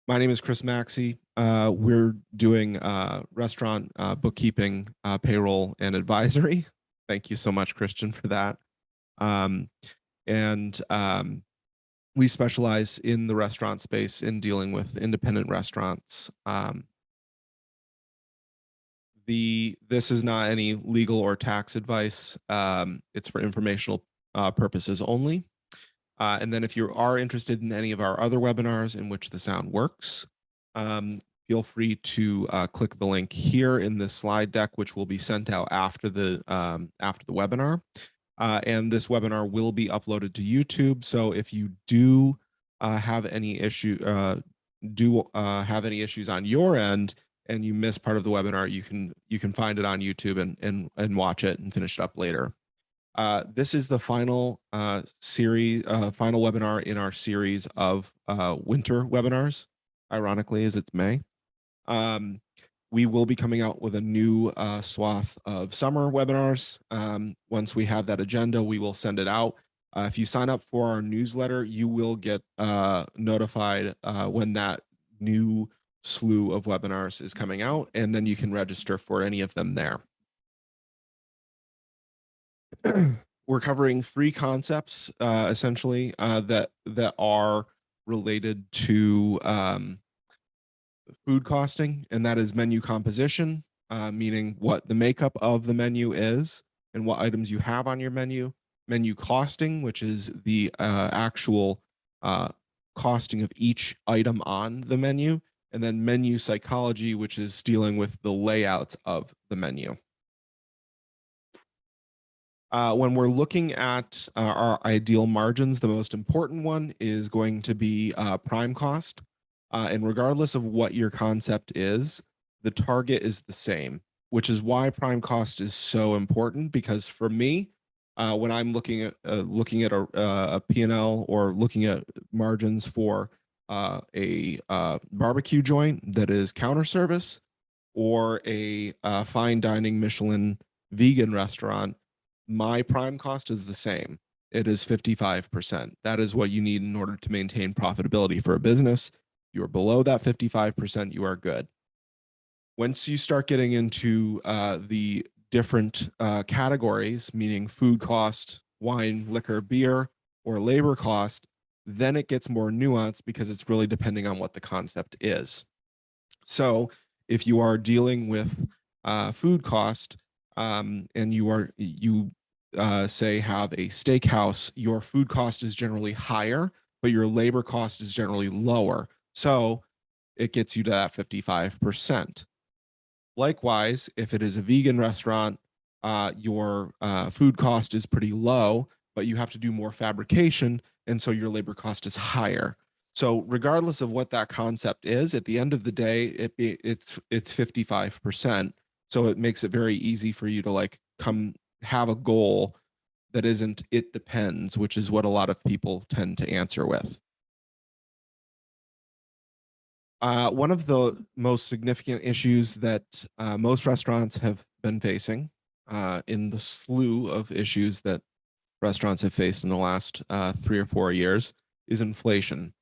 My name is Chris Maxey. We're doing restaurant bookkeeping, payroll, and advisory. Thank you so much, Christian, for that. Um, and we specialize in the restaurant space in dealing with independent restaurants. This is not any legal or tax advice. It's for informational purposes only. And then if you are interested in any of our other webinars in which the sound works, feel free to click the link here in the slide deck, which will be sent out after the webinar. And this webinar will be uploaded to YouTube. So if you do have any issues on your end and you miss part of the webinar, you can find it on YouTube and watch it and finish it up later. This is the final final webinar in our series of winter webinars, ironically, as it's May. We will be coming out with a new swath of summer webinars. Once we have that agenda, we will send it out. If you sign up for our newsletter, you will get notified when that new slew of webinars is coming out, and then you can register for any of them there. We're covering three concepts essentially that are related to food costing, and that is menu composition, meaning what the makeup of the menu is and what items you have on your menu. Menu costing, which is the actual costing of each item on the menu, and then menu psychology, which is dealing with the layouts of the menu. When we're looking at our ideal margins, the most important one is going to be prime cost. And regardless of what your concept is, the target is the same, which is why prime cost is so important. Because for me, when I'm looking at a P&L or looking at margins for a barbecue joint that is counter service or a fine dining Michelin vegan restaurant, my prime cost is the same. It is 55%. That is what you need in order to maintain profitability for a business. If you're below that 55%, you are good. Once you start getting into the different categories, meaning food cost, wine, liquor, beer, or labor cost, then it gets more nuanced because it's really depending on what the concept is. So if you are dealing with food cost, and you say have a steakhouse, your food cost is generally higher, but your labor cost is generally lower. So it gets you to that 55%. Likewise, if it is a vegan restaurant, your food cost is pretty low, but you have to do more fabrication, and so your labor cost is higher. So regardless of what that concept is, at the end of the day, it's 55%. So it makes it very easy for you to like come have a goal that isn't it depends, which is what a lot of people tend to answer with. One of the most significant issues that most restaurants have been facing in the slew of issues that restaurants have faced in the last 3 or 4 years is inflation.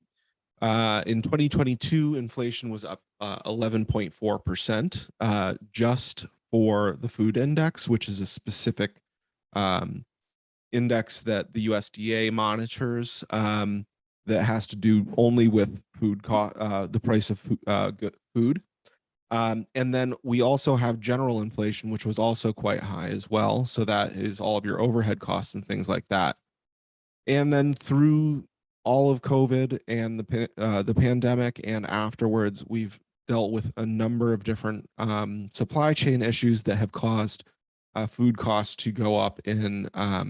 In 2022, inflation was up 11.4% just for the food index, which is a specific index that the USDA monitors that has to do only with food the price of food. And then we also have general inflation, which was also quite high as well. So that is all of your overhead costs and things like that. And then through all of COVID and the pandemic and afterwards, we've dealt with a number of different supply chain issues that have caused food costs to go up in a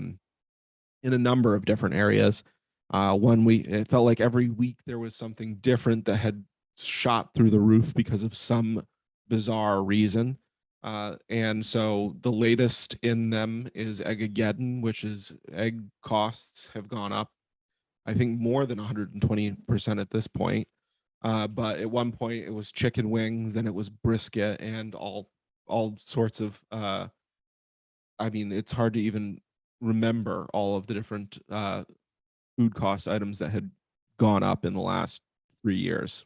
number of different areas. It felt like every week there was something different that had shot through the roof because of some bizarre reason. And so the latest in them is Eggageddon, which is egg costs have gone up, I think more than 120% at this point. But at one point it was chicken wings, then it was brisket and all sorts of, I mean, it's hard to even remember all of the different food cost items that had gone up in the last 3 years.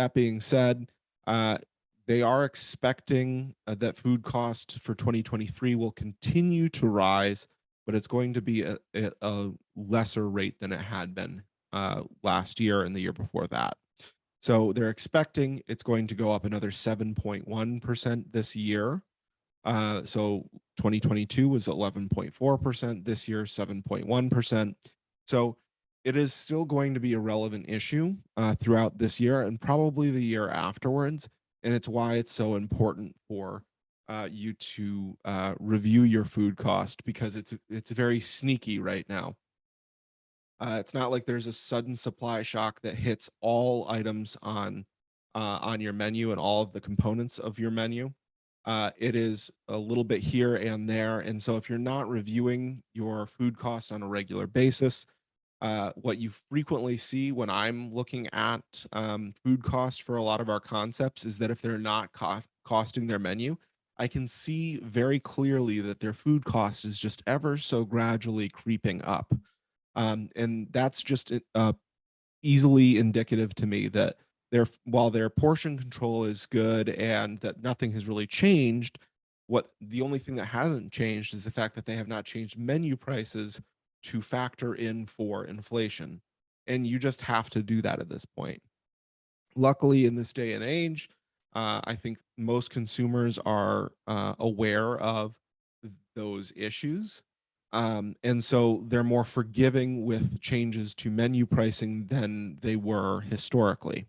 That being said, uh, they are expecting that food cost for 2023 will continue to rise, but it's going to be a lesser rate than it had been last year and the year before that. So they're expecting it's going to go up another 7.1% this year. So 2022 was 11.4%. This year, 7.1%. So it is still going to be a relevant issue throughout this year and probably the year afterwards. And it's why it's so important for you to review your food cost, because it's very sneaky right now. It's not like there's a sudden supply shock that hits all items on your menu and all of the components of your menu. It is a little bit here and there, and so if you're not reviewing your food cost on a regular basis, what you frequently see when I'm looking at food cost for a lot of our concepts is that if they're not costing their menu, I can see very clearly that their food cost is just ever so gradually creeping up. And that's just easily indicative to me that while their portion control is good and that nothing has really changed, what the only thing that hasn't changed is the fact that they have not changed menu prices to factor in for inflation. And you just have to do that at this point. Luckily, in this day and age, I think most consumers are aware of those issues. And so they're more forgiving with changes to menu pricing than they were historically.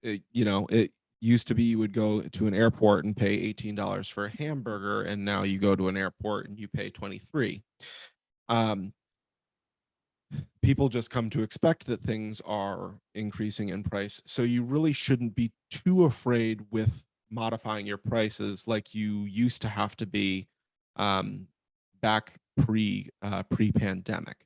It used to be you would go to an airport and pay $18 for a hamburger, and now you go to an airport and you pay 23. Um, People just come to expect that things are increasing in price. So you really shouldn't be too afraid with modifying your prices like you used to have to be um, back pre-pandemic.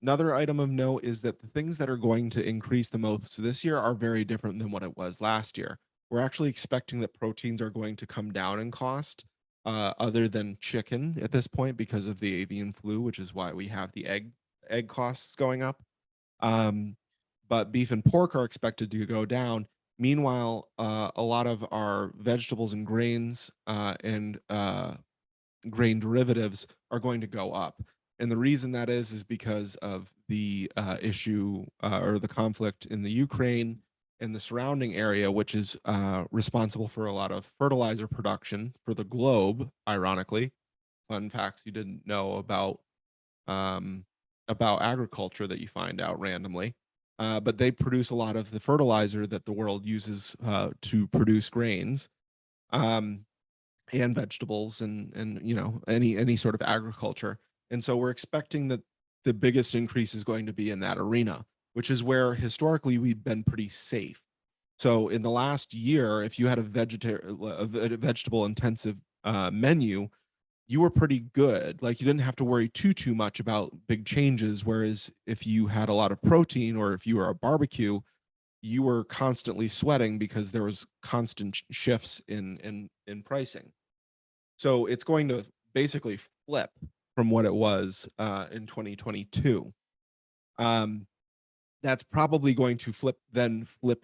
Another item of note is that the things that are going to increase the most this year are very different than what it was last year. We're actually expecting that proteins are going to come down in cost, other than chicken at this point because of the avian flu, which is why we have the egg costs going up. Um, but beef and pork are expected to go down. Meanwhile, a lot of our vegetables and grains and grain derivatives are going to go up. And the reason that is because of the issue or the conflict in the Ukraine and the surrounding area, which is responsible for a lot of fertilizer production for the globe, ironically. Fun facts you didn't know um, about agriculture that you find out randomly. But they produce a lot of the fertilizer that the world uses to produce grains. Um, and vegetables and any sort of agriculture. And so we're expecting that the biggest increase is going to be in that arena, which is where historically we've been pretty safe. So in the last year, if you had a vegetable intensive menu, you were pretty good. Like you didn't have to worry too much about big changes. Whereas if you had a lot of protein or if you were a barbecue, you were constantly sweating because there was constant shifts in pricing. So it's going to basically flip from what it was in 2022. Um, that's probably going to flip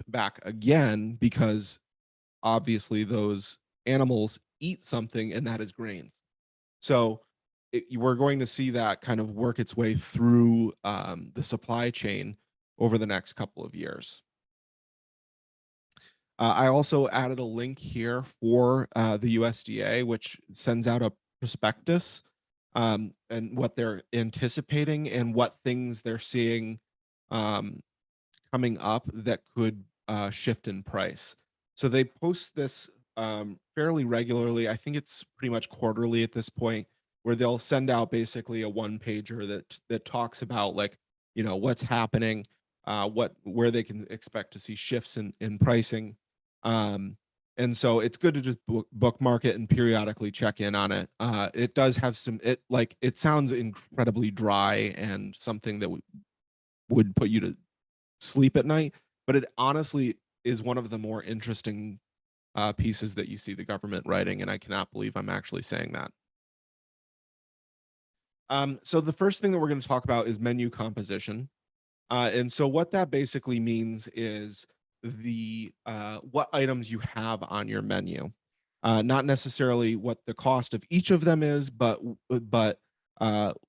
back again because obviously those animals eat something, and that is grains. So we're going to see that kind of work its way through the supply chain over the next couple of years. I also added a link here for the USDA, which sends out a prospectus and what they're anticipating and what things they're seeing um, coming up that could shift in price. So they post this fairly regularly. I think it's pretty much quarterly at this point, where they'll send out basically a one pager that talks about like what's happening, where they can expect to see shifts in pricing. Um, and so it's good to just bookmark it and periodically check in on it. It does have it sounds incredibly dry and something that would put you to sleep at night, but it honestly is one of the more interesting pieces that you see the government writing, and I cannot believe I'm actually saying that. So the first thing that we're going to talk about is menu composition. And so what that basically means is the what items you have on your menu, not necessarily what the cost of each of them is, but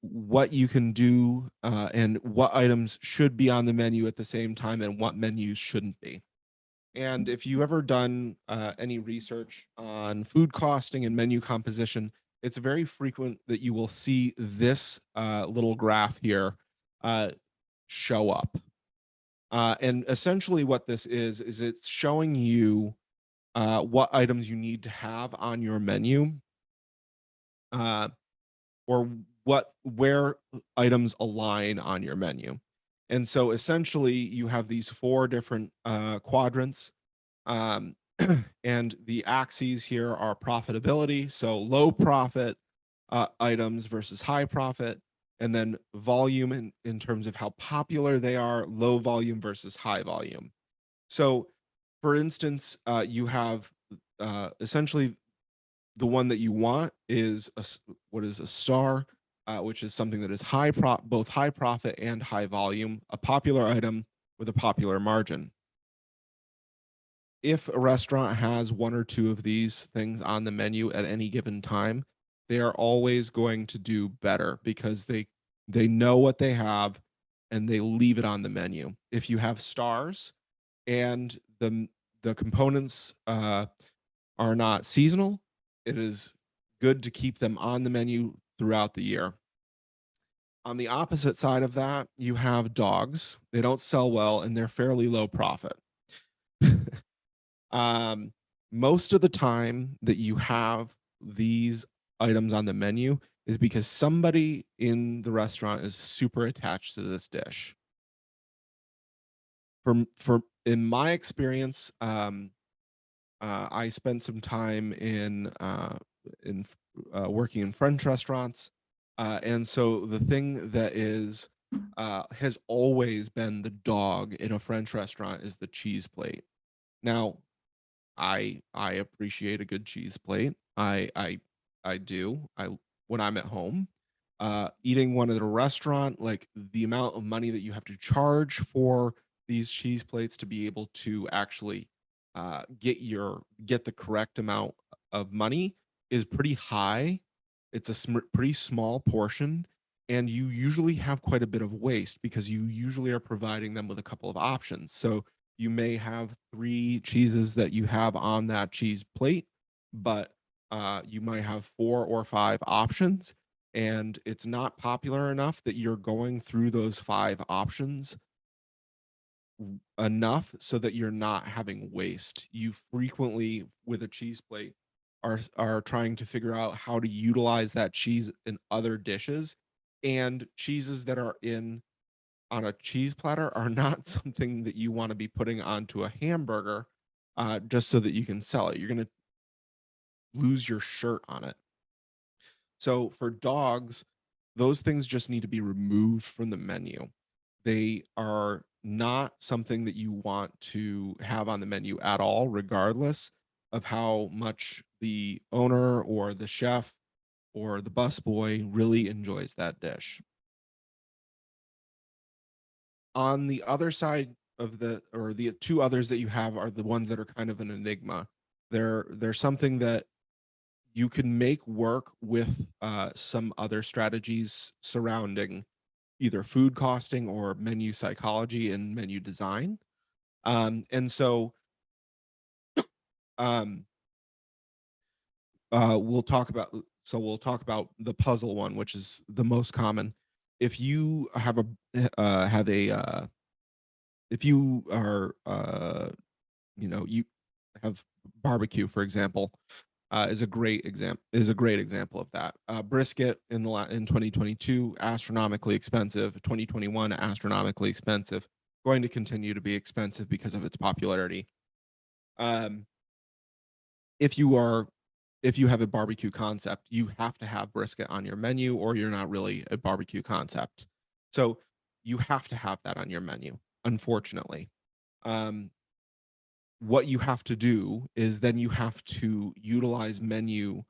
what you can do and what items should be on the menu at the same time and what menus shouldn't be. And if you ever done any research on food costing and menu composition, it's very frequent that you will see this little graph here uh, show up. And essentially, what this is it's showing you what items you need to have on your menu, uh, or where items align on your menu. And so, essentially, you have these four different quadrants, um, and the axes here are profitability, so low profit items versus high profit, and then volume in terms of how popular they are, low volume versus high volume. So, for instance, you have essentially the one that you want is what is a star, which is something that is both high profit and high volume, a popular item with a popular margin. If a restaurant has one or two of these things on the menu at any given time, they are always going to do better because they know what they have and they leave it on the menu. If you have stars and the components are not seasonal, it is good to keep them on the menu throughout the year. On the opposite side of that, you have dogs. They don't sell well and they're fairly low profit. um, Most of the time that you have these items on the menu is because somebody in the restaurant is super attached to this dish. For in my experience, I spent some time in working in French restaurants, and so the thing that is has always been the dog in a French restaurant is the cheese plate. Now, I appreciate a good cheese plate. I do. I When I'm at home, eating one at a restaurant, like the amount of money that you have to charge for these cheese plates to be able to actually get the correct amount of money is pretty high. It's a pretty small portion, and you usually have quite a bit of waste because you usually are providing them with a couple of options. So you may have three cheeses that you have on that cheese plate, but you might have four or five options, and it's not popular enough that you're going through those five options enough so that you're not having waste. You frequently, with a cheese plate, are trying to figure out how to utilize that cheese in other dishes, and cheeses that are in on a cheese platter are not something that you want to be putting onto a hamburger just so that you can sell it. You're going to lose your shirt on it. So for dogs, those things just need to be removed from the menu. They are not something that you want to have on the menu at all, regardless of how much the owner or the chef or the busboy really enjoys that dish. On the other side of the two others that you have are the ones that are kind of an enigma. They're something that you can make work with some other strategies surrounding either food costing or menu psychology and menu design. And so um, we'll talk about the puzzle one, which is the most common. If you have a if you are you have barbecue, for example, is a great example of that. Brisket in 2022 astronomically expensive, 2021 astronomically expensive, going to continue to be expensive because of its popularity. Um, if you are if you have a barbecue concept, you have to have brisket on your menu, or you're not really a barbecue concept. So you have to have that on your menu, unfortunately. Um, what you have to do is then you have to utilize menu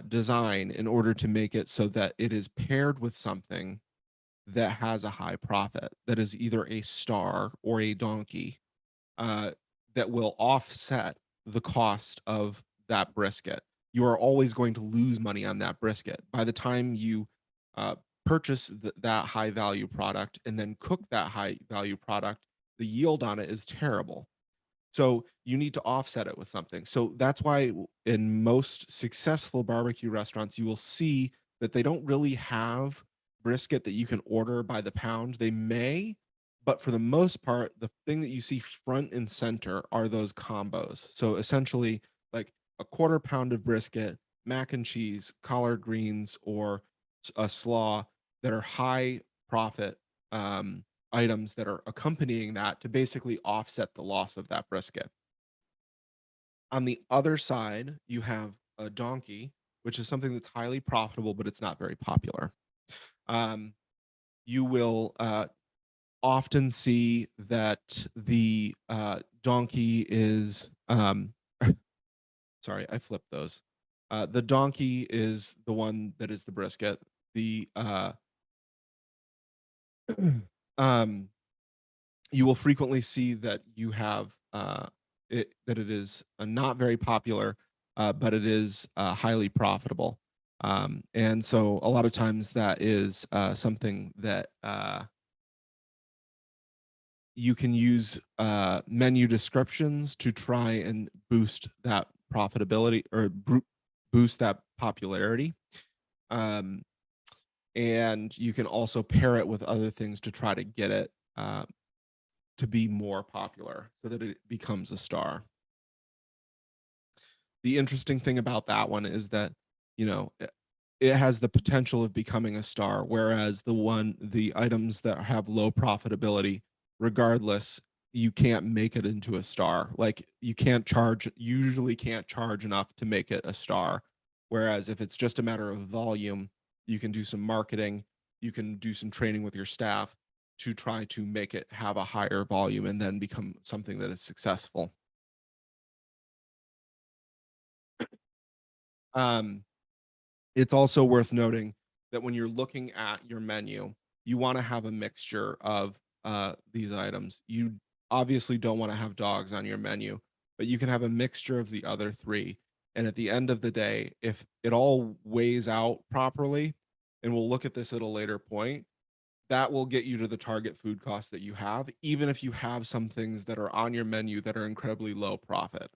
design in order to make it so that it is paired with something that has a high profit, that is either a star or a donkey, uh, that will offset the cost of that brisket. You are always going to lose money on that brisket. By the time you uh, purchase that high value product and then cook that high value product, the yield on it is terrible. So you need to offset it with something. So that's why in most successful barbecue restaurants, you will see that they don't really have brisket that you can order by the pound. They may, but for the most part, the thing that you see front and center are those combos. So essentially, like a quarter pound of brisket, mac and cheese, collard greens, or a slaw that are high profit items that are accompanying that to basically offset the loss of that brisket. On the other side, you have a donkey, which is something that's highly profitable, but it's not very popular. Um, you will often see that the donkey is, sorry, I flipped those. The donkey is the one that is the brisket. The um, you will frequently see that you have that it is not very popular, but it is highly profitable. And so a lot of times that is something that you can use menu descriptions to try and boost that profitability or boost that popularity. Um, and you can also pair it with other things to try to get it to be more popular so that it becomes a star. The interesting thing about that one is that, you know, it has the potential of becoming a star, whereas the items that have low profitability, regardless, you can't make it into a star. Like you usually can't charge enough to make it a star. Whereas if it's just a matter of volume, you can do some marketing, you can do some training with your staff to try to make it have a higher volume and then become something that is successful. Um, it's also worth noting that when you're looking at your menu, you want to have a mixture of these items. You obviously don't want to have dogs on your menu, but you can have a mixture of the other three. And at the end of the day, if it all weighs out properly, and we'll look at this at a later point, that will get you to the target food cost that you have, even if you have some things that are on your menu that are incredibly low profit.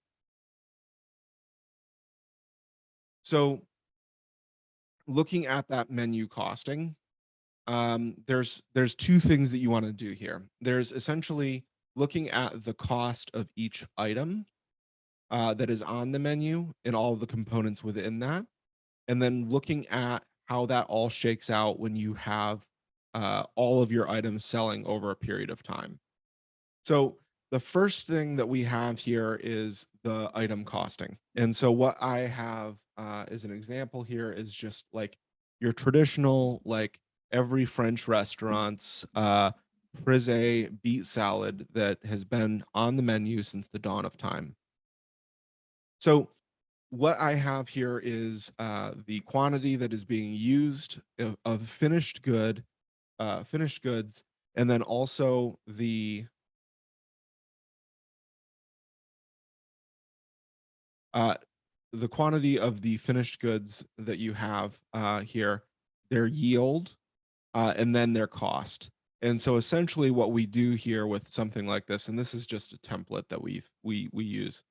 So looking at that menu costing, there's two things that you want to do here. There's essentially looking at the cost of each item that is on the menu and all of the components within that, and then looking at how that all shakes out when you have all of your items selling over a period of time. So the first thing that we have here is the item costing. And so what I have as an example here is just like your traditional, like every French restaurant's frisee beet salad that has been on the menu since the dawn of time. So what I have here is the quantity that is being used of finished goods, and then also uh, the quantity of the finished goods that you have here, their yield, and then their cost. And so essentially what we do here with something like this, and this is just a template that we use,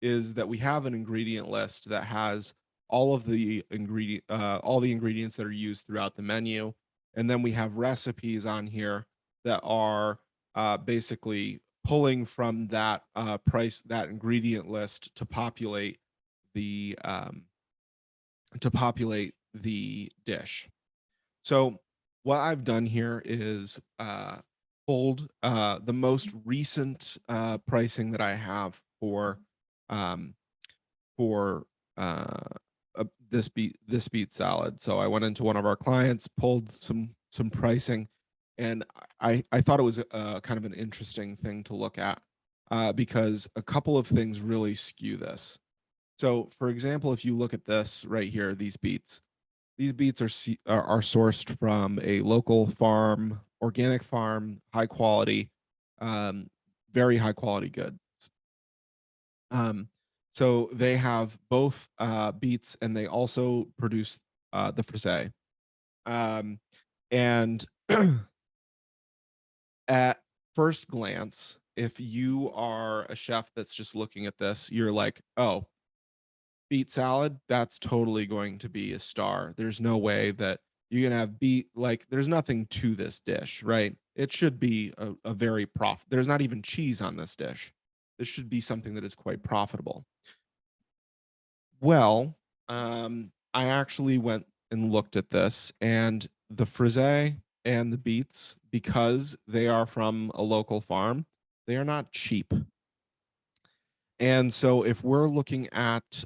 is that we have an ingredient list that has all the ingredients that are used throughout the menu, and then we have recipes on here that are basically pulling from that that ingredient list the um, to populate the dish. So what I've done here is pulled the most recent pricing that I have um, for uh, this beet salad. So I went into one of our clients, pulled some pricing, and I thought it was kind of an interesting thing to look at because a couple of things really skew this. So, for example, if you look at this right here, these beets, These beets are sourced from a local farm, organic farm, high quality, um, very high quality goods. Um, so they have both beets, and they also produce the frisee. Um, and at first glance, if you are a chef that's just looking at this, you're like, oh, beet salad, that's totally going to be a star. There's no way that you're gonna have beet, like there's nothing to this dish, right? It should be a very there's not even cheese on this dish. This should be something that is quite profitable. Well, I actually went and looked at this, and the frisee and the beets, because they are from a local farm, they are not cheap. And so if we're looking at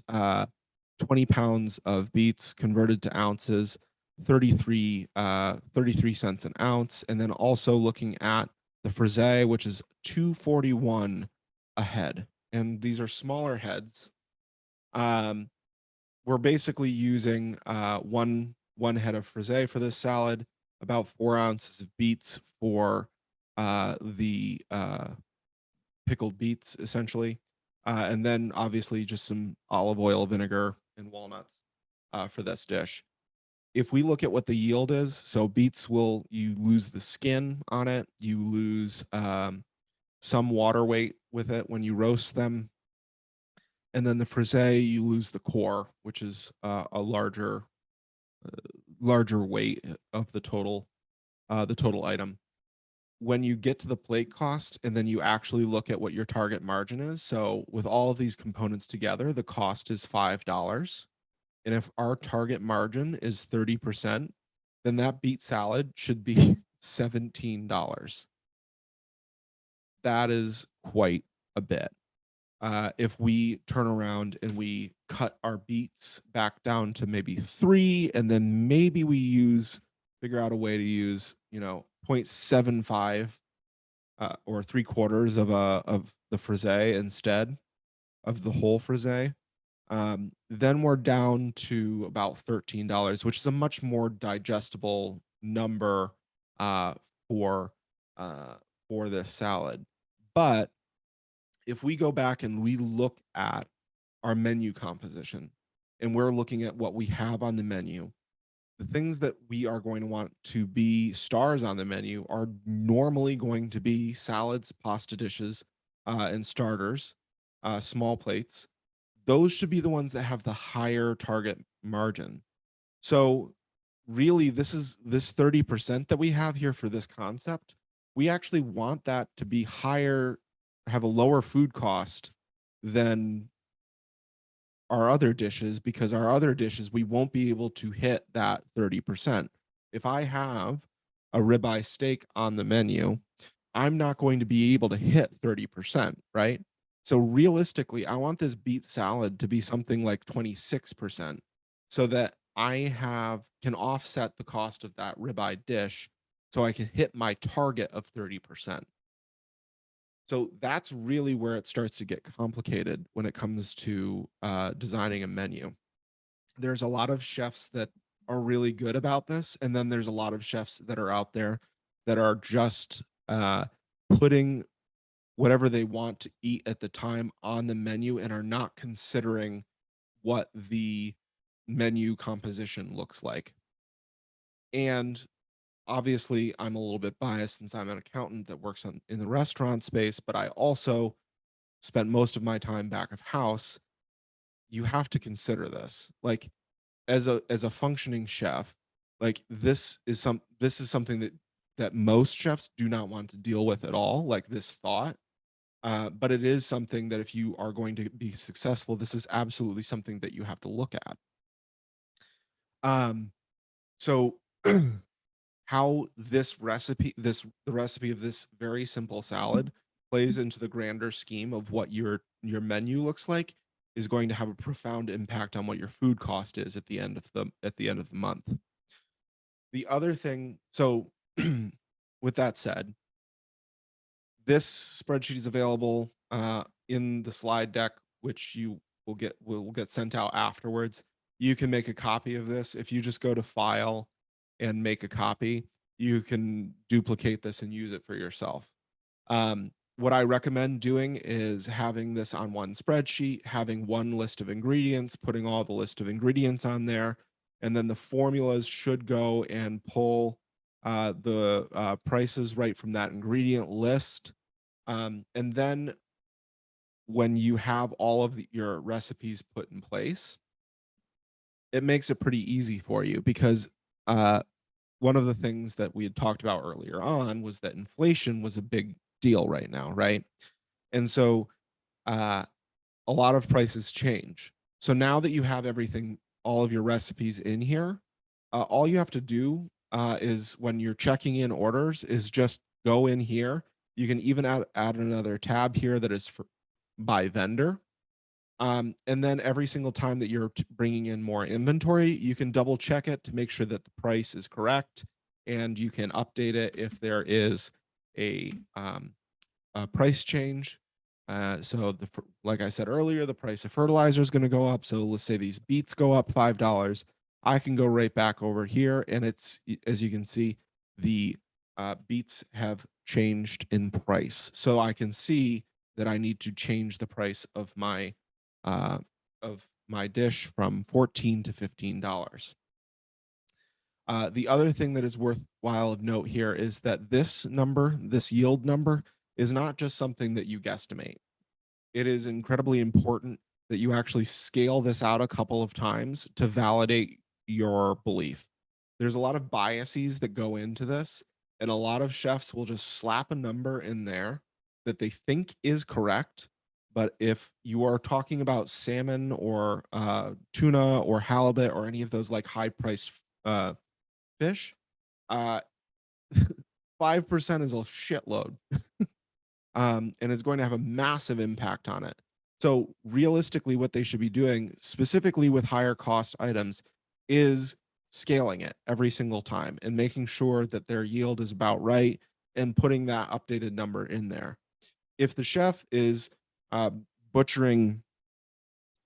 20 pounds of beets converted to ounces, 33 cents an ounce, and then also looking at the frisee, which is 241 a head. And these are smaller heads. Um, we're basically using one head of frisee for this salad, about 4 ounces of beets for the pickled beets, essentially, and then obviously just some olive oil, vinegar, and walnuts for this dish. If we look at what the yield is, so beets will you lose the skin on it, you lose some water weight with it when you roast them, and then the frisee you lose the core, which is a larger weight of the total item. When you get to the plate cost and then you actually look at what your target margin is, so with all of these components together, the cost is $5. And if our target margin is 30%, then that beet salad should be $17. That is quite a bit. If we turn around and we cut our beets back down to maybe 3, and then maybe figure out a way to use, 0.75 or 3/4 of the frisee instead of the whole frisee, then we're down to about $13, which is a much more digestible number uh, for uh, for this salad. But if we go back and we look at our menu composition, and we're looking at what we have on the menu, the things that we are going to want to be stars on the menu are normally going to be salads, pasta dishes, and starters, small plates. Those should be the ones that have the higher target margin. So really, this 30% that we have here for this concept, we actually want that to be higher, have a lower food cost than our other dishes, because our other dishes we won't be able to hit that 30%. If I have a ribeye steak on the menu, I'm not going to be able to hit 30%, right? So realistically, I want this beet salad to be something like 26%, so that can offset the cost of that ribeye dish, so I can hit my target of 30%. So that's really where it starts to get complicated when it comes to designing a menu. There's a lot of chefs that are really good about this, and then there's a lot of chefs that are out there that are just putting whatever they want to eat at the time on the menu and are not considering what the menu composition looks like. And obviously, I'm a little bit biased since I'm an accountant that works in the restaurant space, but I also spent most of my time back of house. You have to consider this. Like, as a functioning chef, like this is something that most chefs do not want to deal with at all, like this thought. But it is something that if you are going to be successful, this is absolutely something that you have to look at. So how the recipe of this very simple salad plays into the grander scheme of what your menu looks like is going to have a profound impact on what your food cost is at the end of the month. The other thing, so with that said, this spreadsheet is available in the slide deck, which you will get sent out afterwards. you can make a copy of this. If you just go to File and make a copy, you can duplicate this and use it for yourself. What I recommend doing is having this on one spreadsheet, having one list of ingredients, putting all the list of ingredients on there, and then the formulas should go and pull the prices right from that ingredient list. And then when you have all of your recipes put in place, it makes it pretty easy for you because one of the things that we had talked about earlier on was that inflation was a big deal right now, right? And so uh, a lot of prices change. So now that you have everything, all of your recipes in here, all you have to do is when you're checking in orders is just go in here. You can even add another tab here that is for by vendor. And then every single time that you're bringing in more inventory, you can double check it to make sure that the price is correct, and you can update it if there is a price change. So like I said earlier, the price of fertilizer is going to go up. So let's say these beets go up $5. I can go right back over here, and it's, as you can see, the beets have changed in price. So I can see that I need to change the price of my dish from $14 to $15. The other thing that is worthwhile of note here is that this number, this yield number, is not just something that you guesstimate. It is incredibly important that you actually scale this out a couple of times to validate your belief. There's a lot of biases that go into this, and a lot of chefs will just slap a number in there that they think is correct. But if you are talking about salmon or tuna or halibut or any of those like high priced fish, 5% is a shitload. And it's going to have a massive impact on it. So realistically, what they should be doing, specifically with higher cost items, is scaling it every single time and making sure that their yield is about right and putting that updated number in there. If the chef is butchering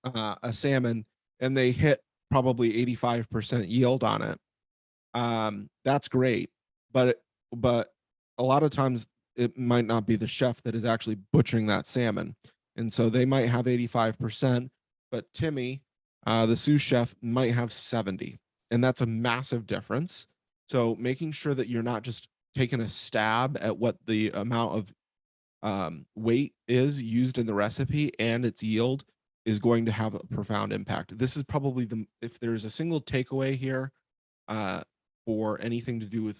a salmon and they hit probably 85% yield on it, that's great. But a lot of times it might not be the chef that is actually butchering that salmon. And so they might have 85%, but Timmy, the sous chef, might have 70. And that's a massive difference. So making sure that you're not just taking a stab at what the amount of weight is used in the recipe and its yield is going to have a profound impact. This is probably if there's a single takeaway here uh, for anything to do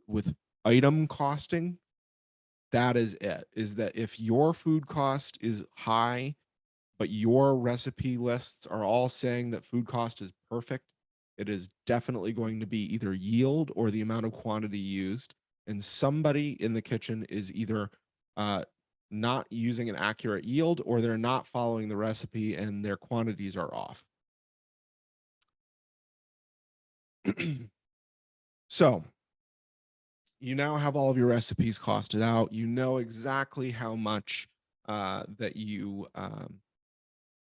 with item costing, that is it. Is that if your food cost is high, but your recipe lists are all saying that food cost is perfect, it is definitely going to be either yield or the amount of quantity used. And somebody in the kitchen is either not using an accurate yield, or they're not following the recipe and their quantities are off. So you now have all of your recipes costed out. You know exactly how much that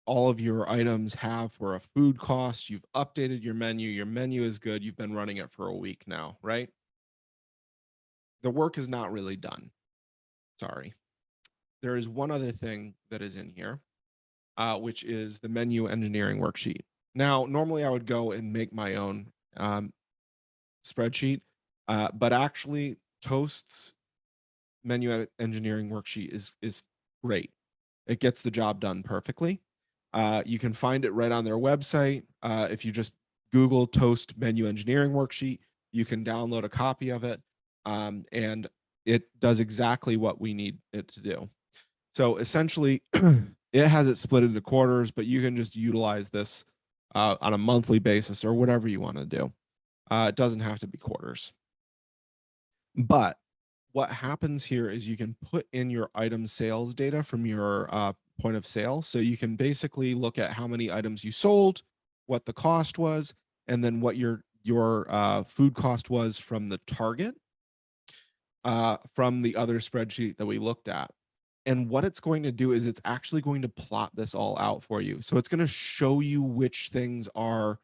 all of your items have for a food cost. You've updated your menu. Your menu is good. You've been running it for a week now, right? The work is not really done. Sorry. There is one other thing that is in here, which is the menu engineering worksheet. Now, normally I would go and make my own spreadsheet, but actually Toast's menu engineering worksheet is great. It gets the job done perfectly. You can find it right on their website. If you just Google Toast menu engineering worksheet, you can download a copy of it, and it does exactly what we need it to do. So essentially, it has it split into quarters, but you can just utilize this on a monthly basis or whatever you want to do. It doesn't have to be quarters. But what happens here is you can put in your item sales data from your point of sale. So you can basically look at how many items you sold, what the cost was, and then what your food cost was from the target from the other spreadsheet that we looked at. And what it's going to do is it's actually going to plot this all out for you. So it's going to show you which things are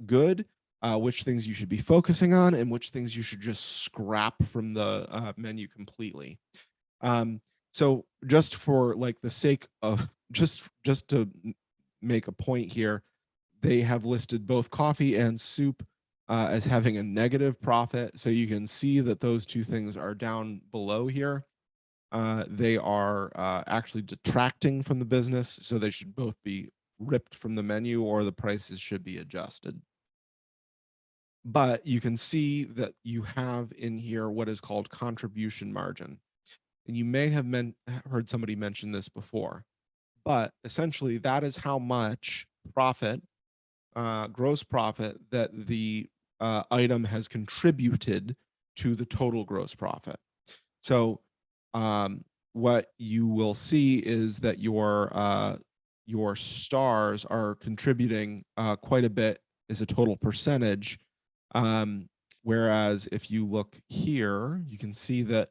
good, which things you should be focusing on, and which things you should just scrap from the menu completely. So just for like the sake of just to make a point here, they have listed both coffee and soup as having a negative profit. So you can see that those two things are down below here. They are actually detracting from the business, so they should both be ripped from the menu or the prices should be adjusted. But you can see that you have in here what is called contribution margin. And you may have heard somebody mention this before, but essentially that is how much profit, gross profit, that the item has contributed to the total gross profit. So what you will see is that your stars are contributing quite a bit as a total percentage. Whereas if you look here, you can see that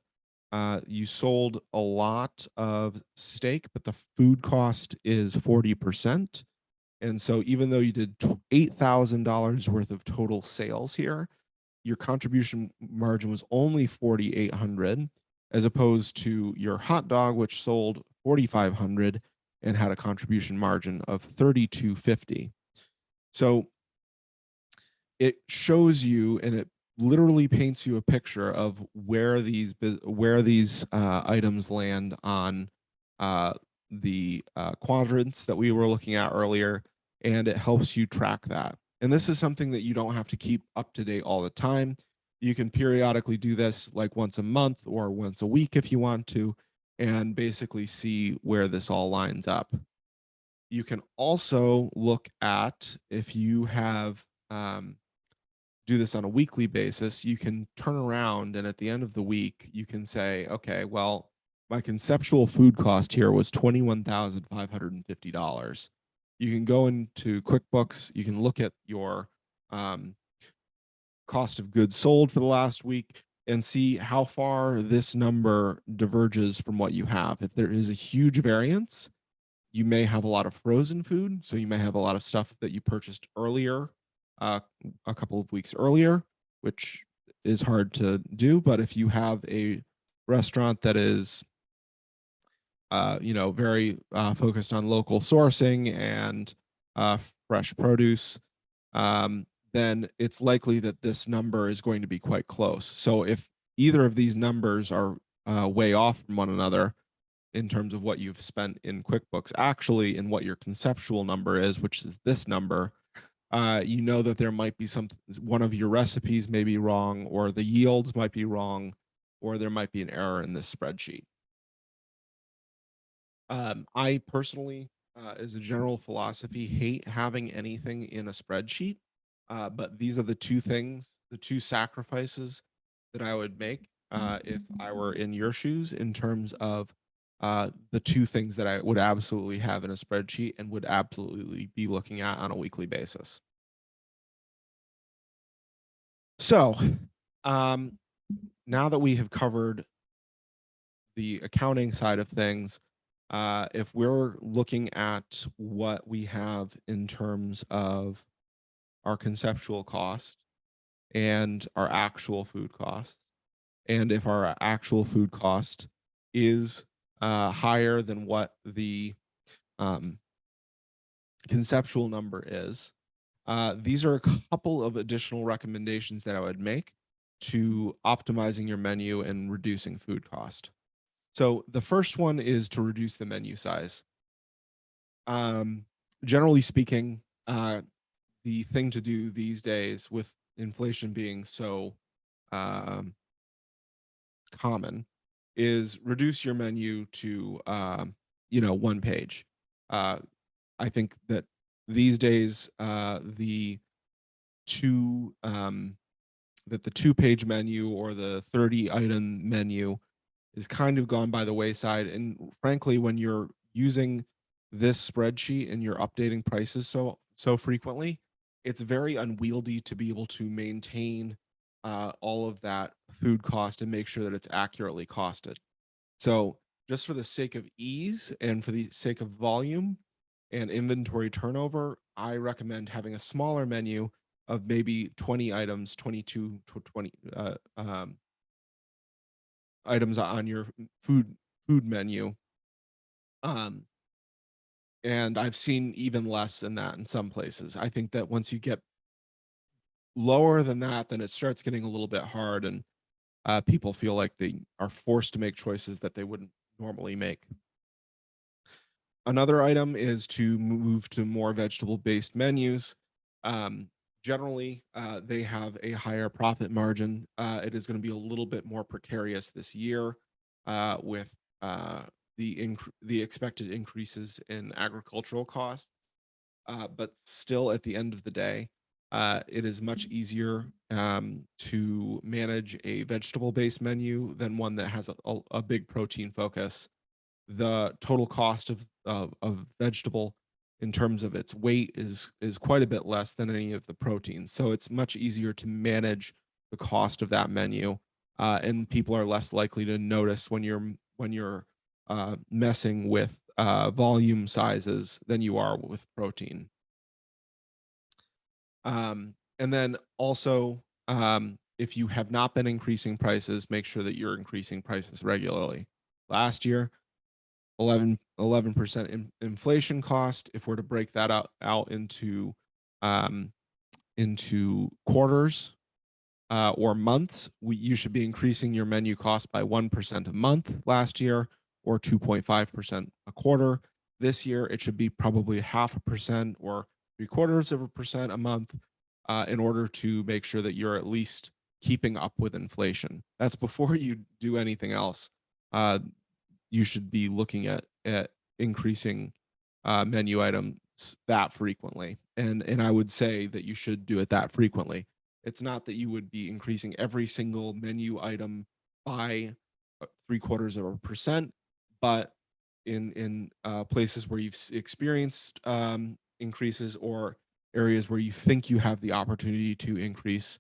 you sold a lot of steak, but the food cost is 40%. And so even though you did $8,000 worth of total sales here, your contribution margin was only 4,800, as opposed to your hot dog, which sold 4,500 and had a contribution margin of 3,250. So it shows you, and it literally paints you a picture of where these items land on the quadrants that we were looking at earlier, and it helps you track that. And this is something that you don't have to keep up to date all the time. You can periodically do this like once a month or once a week if you want to, and basically see where this all lines up. You can also look at, if you have do this on a weekly basis, you can turn around and at the end of the week, you can say, okay, well, my conceptual food cost here was $21,550. You can go into QuickBooks, you can look at your cost of goods sold for the last week and see how far this number diverges from what you have. If there is a huge variance, you may have a lot of frozen food. So you may have a lot of stuff that you purchased earlier, a couple of weeks earlier, which is hard to do. But if you have a restaurant that is, very focused on local sourcing and fresh produce, then it's likely that this number is going to be quite close. So if either of these numbers are way off from one another, in terms of what you've spent in QuickBooks, actually in what your conceptual number is, which is this number, you know that there might be one of your recipes may be wrong, or the yields might be wrong, or there might be an error in this spreadsheet. I personally, as a general philosophy, hate having anything in a spreadsheet, but these are the two things, the two sacrifices that I would make if I were in your shoes, in terms of the two things that I would absolutely have in a spreadsheet and would absolutely be looking at on a weekly basis. So now that we have covered the accounting side of things, if we're looking at what we have in terms of our conceptual cost and our actual food cost, and if our actual food cost is higher than what the conceptual number is, these are a couple of additional recommendations that I would make to optimizing your menu and reducing food cost. So the first one is to reduce the menu size. Generally speaking, the thing to do these days, with inflation being so common, is reduce your menu to one page. I think that these days the two that the 2-page menu or the 30-item menu is kind of gone by the wayside. And frankly, when you're using this spreadsheet and you're updating prices so frequently, it's very unwieldy to be able to maintain all of that food cost and make sure that it's accurately costed. So just for the sake of ease and for the sake of volume and inventory turnover, I recommend having a smaller menu of maybe 20 items, 22 to 20 items on your food menu. Um, and I've seen even less than that in some places. I think that once you get lower than that, then it starts getting a little bit hard, and people feel like they are forced to make choices that they wouldn't normally make. Another item is to move to more vegetable-based menus. Um, Generally, they have a higher profit margin. It is going to be a little bit more precarious this year with the expected increases in agricultural costs. But still, at the end of the day, it is much easier to manage a vegetable-based menu than one that has a big protein focus. The total cost of vegetable in terms of its weight is quite a bit less than any of the proteins. So it's much easier to manage the cost of that menu, and people are less likely to notice when you're messing with volume sizes than you are with protein. And then also, if you have not been increasing prices, make sure that you're increasing prices regularly. Last year, 11% inflation cost. If we're to break that out um, into quarters or months, you should be increasing your menu cost by 1% a month last year, or 2.5% a quarter. This year, it should be probably 0.5% or 0.75% a month in order to make sure that you're at least keeping up with inflation. That's before you do anything else. You should be looking at increasing menu items that frequently, and I would say that you should do it that frequently. It's not that you would be increasing every single menu item by 0.75%, but in places where you've experienced increases, or areas where you think you have the opportunity to increase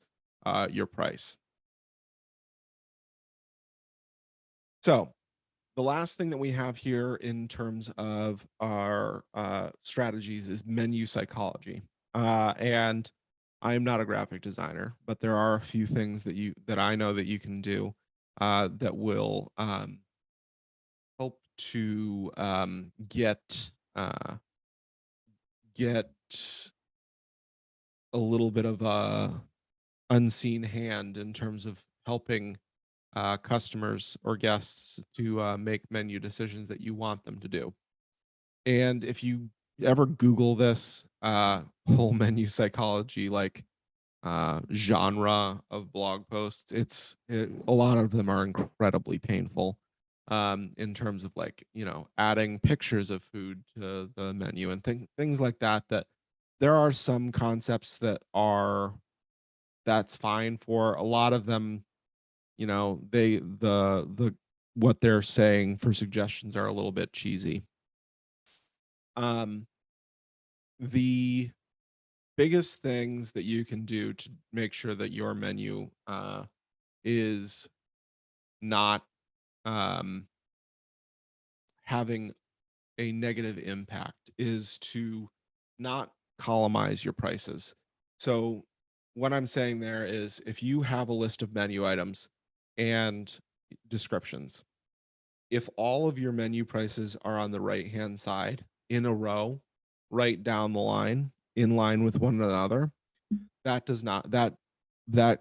your price. So the last thing that we have here in terms of our strategies is menu psychology. And I am not a graphic designer, but there are a few things that I know that you can do that will help to get a little bit of a unseen hand in terms of helping customers or guests to make menu decisions that you want them to do. And if you ever Google this whole menu psychology, like genre of blog posts, a lot of them are incredibly painful in terms of, like, adding pictures of food to the menu and things like that. That there are some concepts that's fine for. A lot of them, the what they're saying for suggestions are a little bit cheesy. Um, the biggest things that you can do to make sure that your menu is not um, having a negative impact is to not columnize your prices. So what I'm saying there is, if you have a list of menu items and descriptions, if all of your menu prices are on the right hand side in a row, right down the line, in line with one another, that does not that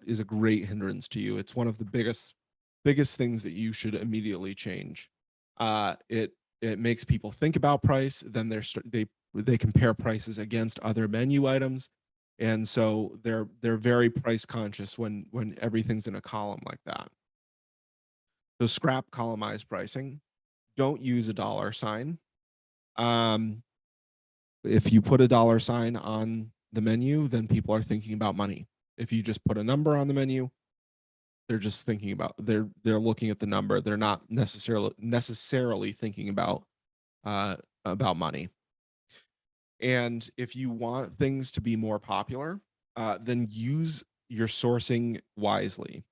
is a great hindrance to you. It's one of the biggest things that you should immediately change. It makes people think about price. Then they compare prices against other menu items, and so they're very price conscious when everything's in a column like that. So scrap columnized pricing. Don't use a dollar sign. Um, if you put a dollar sign on the menu, then people are thinking about money. If you just put a number on the menu, they're just thinking about they're looking at the number. They're not necessarily thinking about money. And if you want things to be more popular, then use your sourcing wisely.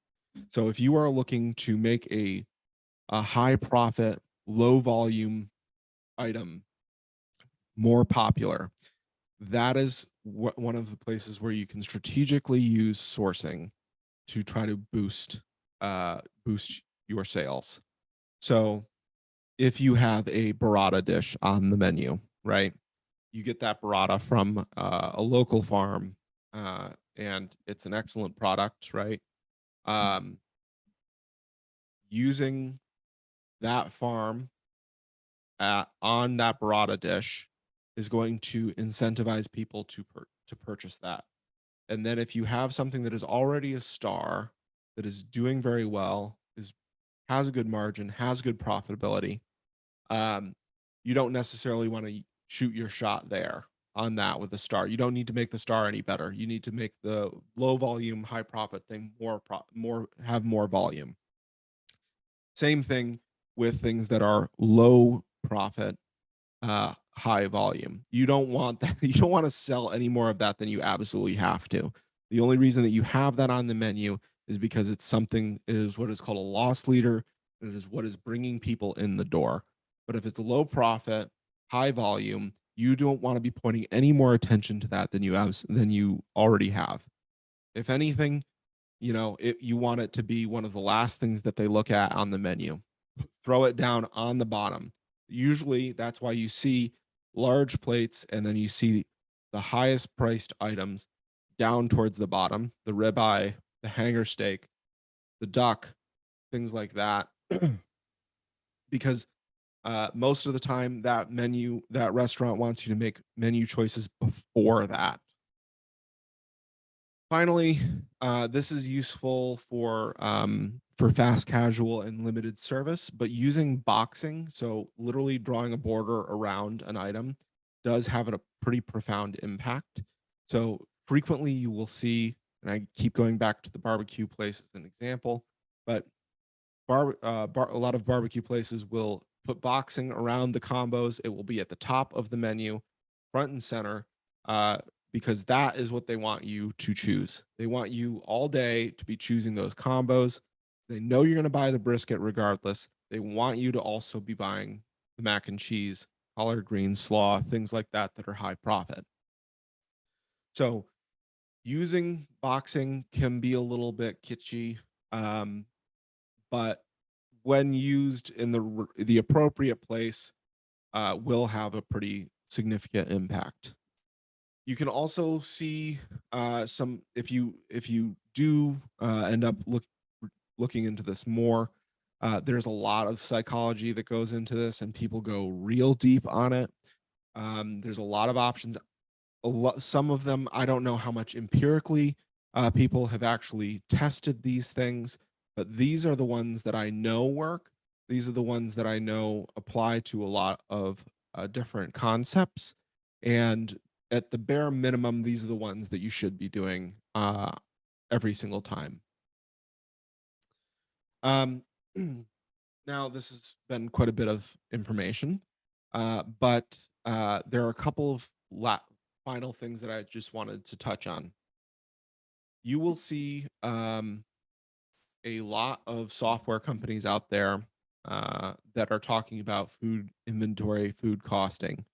So if you are looking to make a high profit low volume item more popular, that is one of the places where you can strategically use sourcing to try to boost your sales. So if you have a burrata dish on the menu, right? You get that burrata from a local farm, and it's an excellent product, right? Um, Using that farm on that burrata dish is going to incentivize people to purchase that. And then if you have something that is already a star, that is doing very well, has a good margin, has good profitability, um, you don't necessarily want to shoot your shot there on that with the star. You don't need to make the star any better. You need to make the low volume, high profit thing have more volume. Same thing with things that are low profit, high volume. You don't want that. You don't want to sell any more of that than you absolutely have to. The only reason that you have that on the menu is because it is what is called a loss leader. It is what is bringing people in the door. But if it's low profit, high volume, you don't want to be pointing any more attention to that than you already have. If anything, you want it to be one of the last things that they look at on the menu. Throw it down on the bottom. Usually that's why you see large plates and then you see the highest priced items down towards the bottom, the ribeye, the hanger steak, the duck, things like that. Because most of the time that restaurant wants you to make menu choices before that. Finally, this is useful for fast casual and limited service, but using boxing, so literally drawing a border around an item, does have a pretty profound impact. So frequently you will see, and I keep going back to the barbecue place as an example, but a lot of barbecue places will put boxing around the combos. It will be at the top of the menu, front and center, uh, because that is what they want you to choose. They want you all day to be choosing those combos. They know you're going to buy the brisket regardless. They want you to also be buying the mac and cheese, collard greens, slaw, things like that are high profit. So using boxing can be a little bit kitschy, but when used in the appropriate place, will have a pretty significant impact. You can also see some if you do end up looking into this more. There's a lot of psychology that goes into this, and people go real deep on it. There's a lot of options. Some of them I don't know how much empirically people have actually tested these things, but these are the ones that I know work. These are the ones that I know apply to a lot of different concepts, and at the bare minimum, these are the ones that you should be doing every single time. Um, now, this has been quite a bit of information, but there are a couple of final things that I just wanted to touch on. You will see a lot of software companies out there that are talking about food inventory, food costing.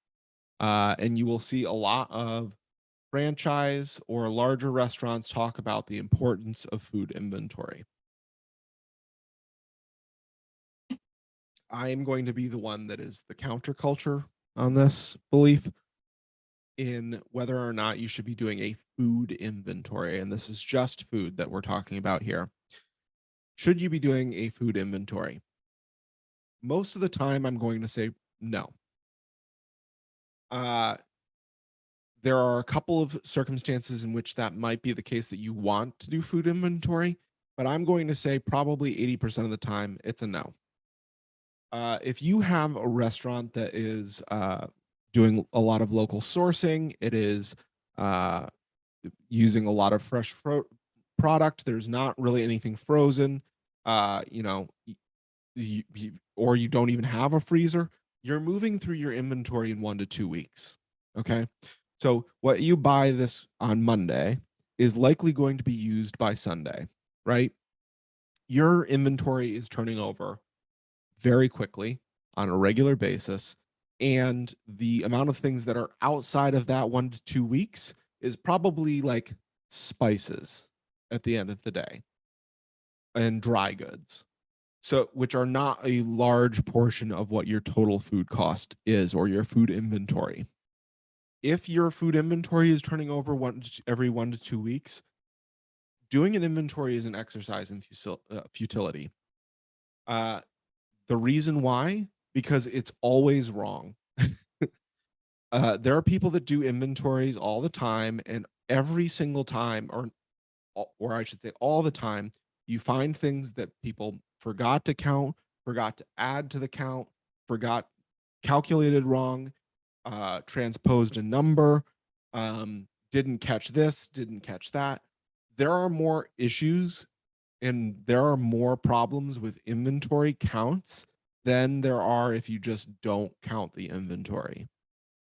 And you will see a lot of franchise or larger restaurants talk about the importance of food inventory. I am going to be the one that is the counterculture on this belief in whether or not you should be doing a food inventory. And this is just food that we're talking about here. Should you be doing a food inventory? Most of the time, I'm going to say no. Uh, there are a couple of circumstances in which that might be the case that you want to do food inventory, but I'm going to say probably 80% of the time it's a no. If you have a restaurant that is doing a lot of local sourcing, it is uh, using a lot of fresh product. There's not really anything frozen. You know, or you don't even have a freezer. You're moving through your inventory in 1 to 2 weeks. Okay, so what you buy this on Monday is likely going to be used by Sunday, right? Your inventory is turning over very quickly. on a regular basis. And the amount of things that are outside of that 1 to 2 weeks is probably like spices at the end of the day and dry goods. So, which are not a large portion of what your total food cost is or your food inventory. If your food inventory is turning over every 1 to 2 weeks, doing an inventory is an exercise in futility. Uh, the reason why, because it's always wrong. There are people that do inventories all the time, and every single time, or I should say, all the time, you find things that people forgot to count, forgot to add to the count, forgot calculated wrong, transposed a number, didn't catch this, didn't catch that. There are more issues and there are more problems with inventory counts than there are if you just don't count the inventory.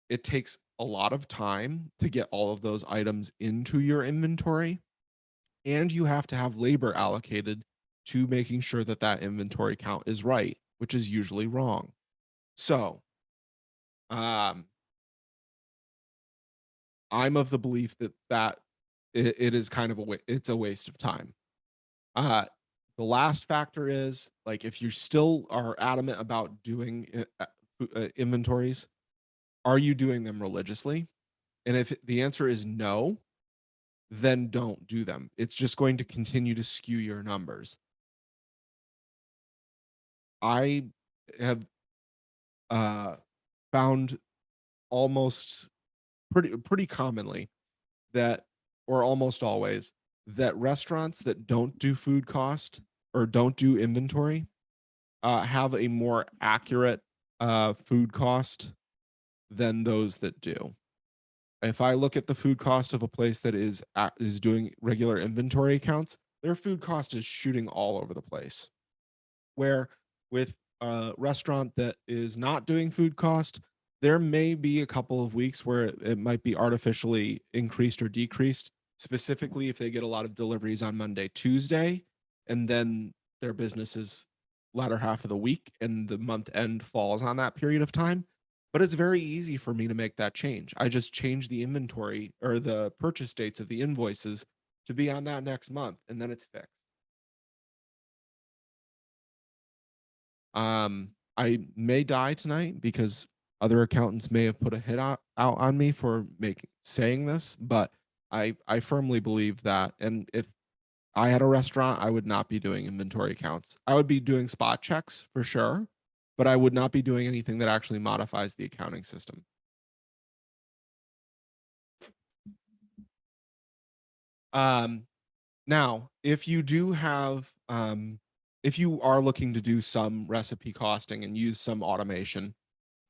It takes a lot of time to get all of those items into your inventory, and you have to have labor allocated to making sure that that inventory count is right, which is usually wrong. So, um, I'm of the belief that it is kind of it's a waste of time. Uh, the last factor is like if you still are adamant about doing inventories, are you doing them religiously? And if the answer is no, then don't do them. It's just going to continue to skew your numbers. I have uh, found almost pretty commonly that, or almost always, that restaurants that don't do food cost or don't do inventory have a more accurate food cost than those that do. If I look at the food cost of a place that is doing regular inventory accounts, their food cost is shooting all over the place. Where with a restaurant that is not doing food cost, there may be a couple of weeks where it might be artificially increased or decreased, specifically if they get a lot of deliveries on Monday, Tuesday, and then their business is latter half of the week and the month end falls on that period of time. But it's very easy for me to make that change. I just change the inventory or the purchase dates of the invoices to be on that next month, and then it's fixed. I may die tonight because other accountants may have put a hit out on me for saying this, but I firmly believe that. And if I had a restaurant, I would not be doing inventory counts. I would be doing spot checks for sure, but I would not be doing anything that actually modifies the accounting system. Um, Now, if you do have, if you are looking to do some recipe costing and use some automation,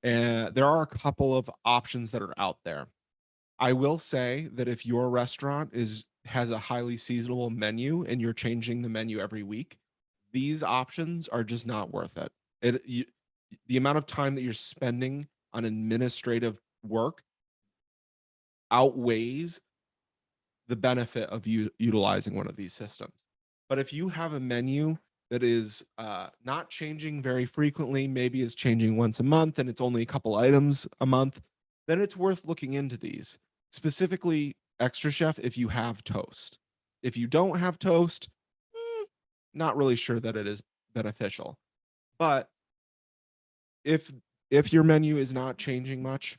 there are a couple of options that are out there. I will say that if your restaurant has a highly seasonal menu and you're changing the menu every week, these options are just not worth it. The amount of time that you're spending on administrative work outweighs the benefit of utilizing one of these systems. But if you have a menu that is not changing very frequently, maybe it's changing once a month and it's only a couple items a month, then it's worth looking into these. Specifically, Extra Chef if you have toast. If you don't have toast, not really sure that it is beneficial. But if if your menu is not changing much,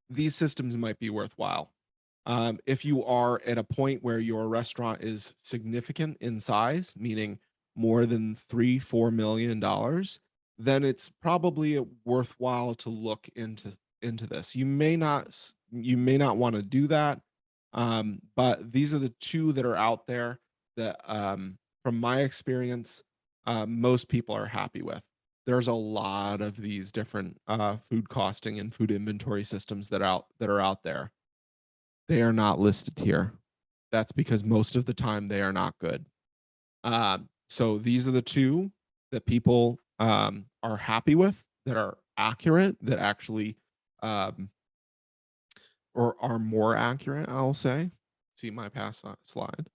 these systems might be worthwhile. If you are at a point where your restaurant is significant in size, meaning more than $3-4 million, then it's probably worthwhile to look into this. You may not want to do that, but these are the two that are out there that, from my experience, most people are happy with. There's a lot of these different food costing and food inventory systems that are out there. They are not listed here. That's because most of the time they are not good. So these are the two that people are happy with, that are accurate, that actually um, or are more accurate, I'll say. See my past slide.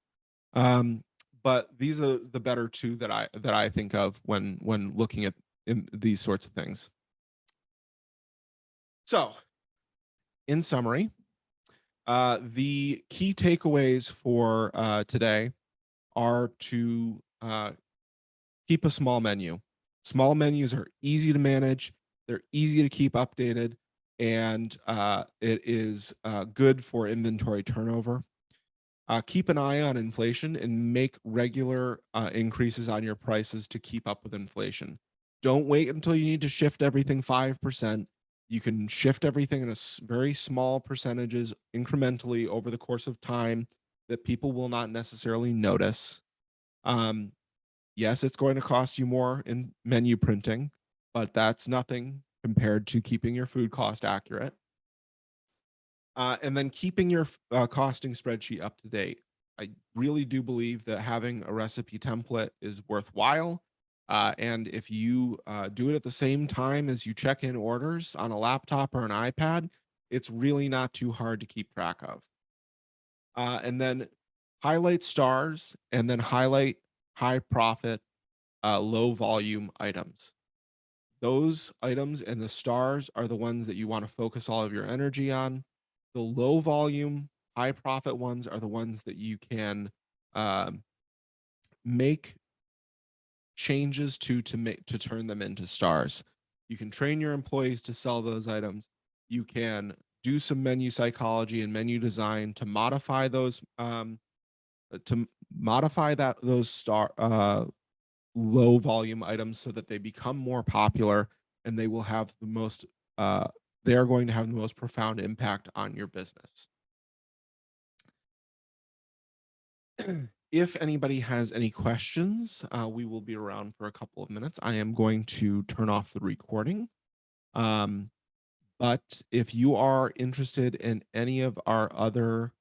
Um, but these are the better two that I think of when looking at in these sorts of things. So, in summary, the key takeaways for today are to keep a small menu. Small menus are easy to manage, they're easy to keep updated, and it is good for inventory turnover. Keep an eye on inflation and make regular increases on your prices to keep up with inflation. Don't wait until you need to shift everything 5%. You can shift everything in very small percentages incrementally over the course of time that people will not necessarily notice. Um, yes, it's going to cost you more in menu printing, but that's nothing compared to keeping your food cost accurate. And then keeping your costing spreadsheet up to date. I really do believe that having a recipe template is worthwhile. And if you do it at the same time as you check in orders on a laptop or an iPad, it's really not too hard to keep track of. And then highlight stars and then highlight high profit, low volume items. Those items and the stars are the ones that you want to focus all of your energy on. The low volume, high profit ones are the ones that you can um, make changes to turn them into stars. You can train your employees to sell those items. You can do some menu psychology and menu design to modify those those low volume items so that they become more popular and they will have the most they are going to have the most profound impact on your business. If anybody has any questions, we will be around for a couple of minutes. I am going to turn off the recording. Um, but if you are interested in any of our other